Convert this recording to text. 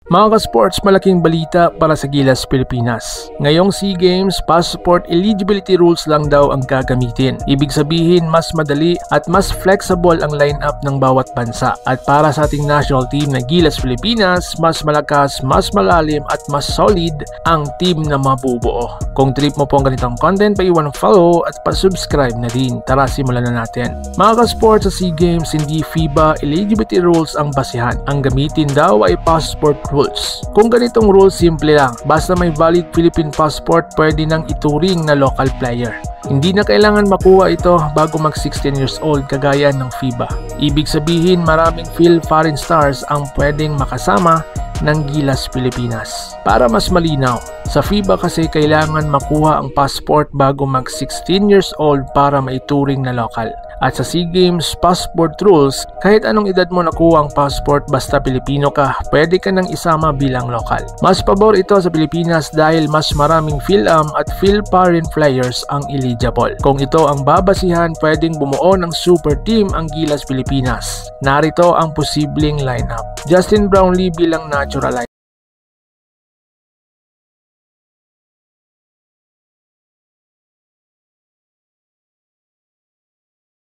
Mga ka-sports, malaking balita para sa Gilas Pilipinas. Ngayong SEA Games, passport eligibility rules lang daw ang gagamitin. Ibig sabihin, mas madali at mas flexible ang lineup ng bawat bansa. At para sa ating national team na Gilas Pilipinas, mas malakas, mas malalim at mas solid ang team na mabubuo. Kung trip mo po ang ganitong content, paiwan ng follow at pa-subscribe na din. Tara, simulan na natin. Mga ka-sports, sa SEA Games, hindi FIBA eligibility rules ang basihan. Ang gamitin daw ay passport rules. Kung ganitong rules, simple lang. Basta may valid Philippine passport, pwede nang ituring na local player. Hindi na kailangan makuha ito bago mag 16 years old kagaya ng FIBA. Ibig sabihin, maraming foreign stars ang pwedeng makasama ng Gilas Pilipinas. Para mas malinaw, sa FIBA kasi kailangan makuha ang passport bago mag 16 years old para maituring na local. At sa SEA Games passport rules, kahit anong edad mo nakuha ang passport basta Pilipino ka, pwede ka nang isama bilang lokal. Mas pabor ito sa Pilipinas dahil mas maraming PhilAm at PhilParent players ang eligible. Kung ito ang babasihan, pwedeng bumuo ng super team ang Gilas Pilipinas. Narito ang posibleng lineup. Justin Brownlee bilang naturalized.